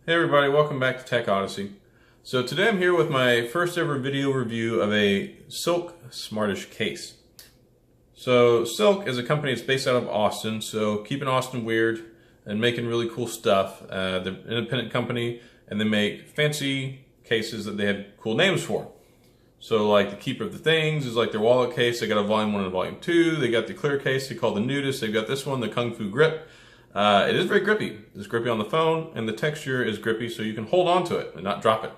Hey everybody, welcome back to Tech Odyssey. So today I'm here with my first ever video review of a Silk Smartish case. So Silk is a company that's based out of Austin, so keeping Austin weird and making really cool stuff. They're an independent company and they make fancy cases that they have cool names for. So like the Keeper of the Things is like their wallet case. They got a volume 1 and a volume 2. They got the clear case they call the Nudist. They've got this one, the Kung Fu Grip. It is very grippy. It's grippy on the phone, and the texture is grippy, so you can hold on to it and not drop it.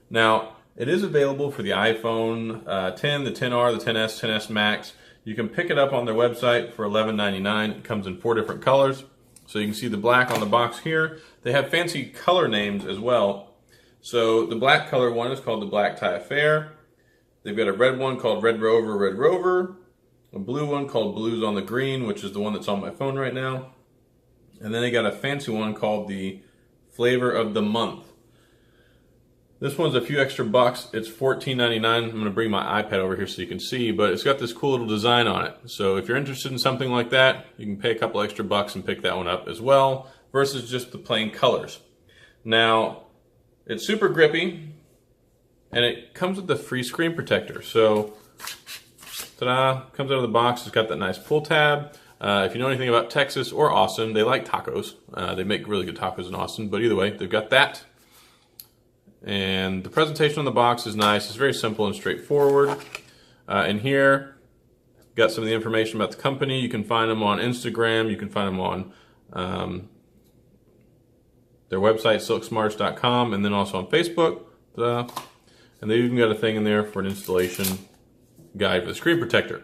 Now, it is available for the iPhone 10, the 10R, the 10S, 10S Max. You can pick it up on their website for $11.99. It comes in 4 different colors. So you can see the black on the box here. They have fancy color names as well. So the black color one is called the Black Tie Affair. They've got a red one called Red Rover, Red Rover. A blue one called Blues on the Green, which is the one that's on my phone right now. And then they got a fancy one called the Flavor of the Month. This one's a few extra bucks. It's $14.99. I'm going to bring my iPad over here so you can see, but it's got this cool little design on it. So if you're interested in something like that, you can pay a couple extra bucks and pick that one up as well, versus just the plain colors. Now, it's super grippy, and it comes with the free screen protector. So, ta-da, comes out of the box. It's got that nice pull tab. If you know anything about Texas or Austin, they like tacos. They make really good tacos in Austin, but either way, they've got that. And the presentation on the box is nice. It's very simple and straightforward. And here, got some of the information about the company. You can find them on Instagram. You can find them on their website, silksmartish.com, and then also on Facebook. And they've even got a thing in there for an installation guide for the screen protector.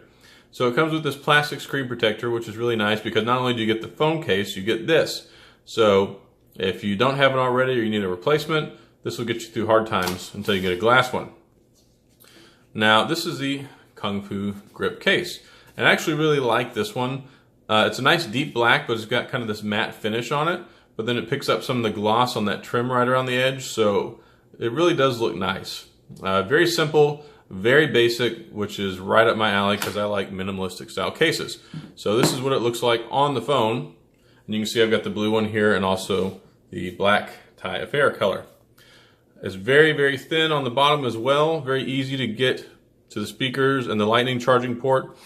So it comes with this plastic screen protector, which is really nice because not only do you get the phone case, you get this. So if you don't have it already or you need a replacement, this will get you through hard times until you get a glass one. Now, this is the Kung Fu Grip case. And I actually really like this one. It's a nice deep black, but it's got kind of this matte finish on it. But then it picks up some of the gloss on that trim right around the edge. So it really does look nice. Very simple. Very basic, which is right up my alley because I like minimalistic style cases. So this is what it looks like on the phone. And you can see I've got the blue one here and also the Black Tie Affair color. It's very, very thin on the bottom as well. Very easy to get to the speakers and the lightning charging port.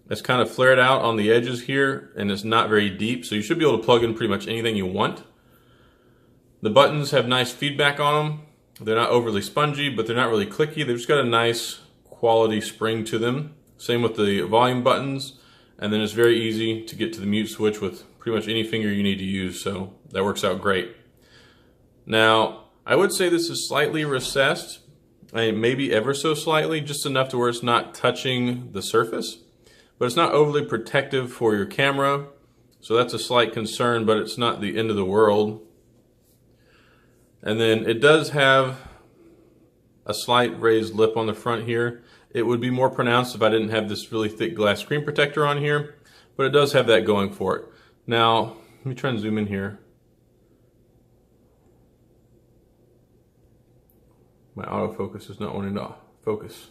It's kind of flared out on the edges here and it's not very deep. So you should be able to plug in pretty much anything you want. The buttons have nice feedback on them. They're not overly spongy, but they're not really clicky. They've just got a nice quality spring to them. Same with the volume buttons. And then it's very easy to get to the mute switch with pretty much any finger you need to use. So that works out great. Now, I would say this is slightly recessed. Maybe ever so slightly, just enough to where it's not touching the surface. But it's not overly protective for your camera. So that's a slight concern, but it's not the end of the world. And then it does have a slight raised lip on the front here. It would be more pronounced if I didn't have this really thick glass screen protector on here, but it does have that going for it. Now, let me try and zoom in here. My autofocus is not wanting to focus.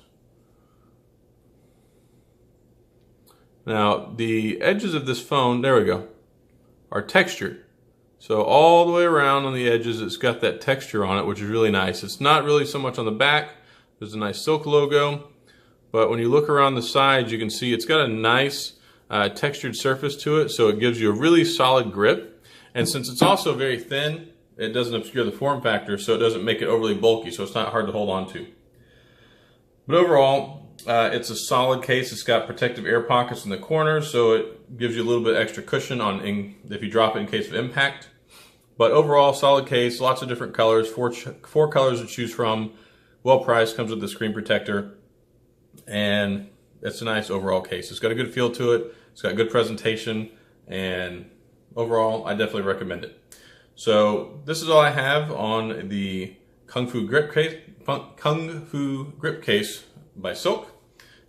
Now, the edges of this phone, there we go, are textured. So all the way around on the edges, it's got that texture on it, which is really nice. It's not really so much on the back. There's a nice Silk logo. But when you look around the sides, you can see it's got a nice textured surface to it. So it gives you a really solid grip. And since it's also very thin, it doesn't obscure the form factor, so it doesn't make it overly bulky. So it's not hard to hold on to. But overall, it's a solid case. It's got protective air pockets in the corners, so it gives you a little bit extra cushion if you drop it in case of impact. But overall, solid case, lots of different colors, four colors to choose from. Well priced, comes with the screen protector, and it's a nice overall case. It's got a good feel to it. It's got good presentation, and overall, I definitely recommend it. So this is all I have on the Kung Fu Grip case by Silk.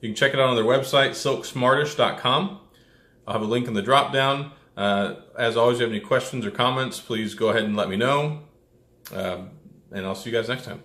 You can check it out on their website, silksmartish.com. I'll have a link in the drop down. As always, if you have any questions or comments, please go ahead and let me know. And I'll see you guys next time.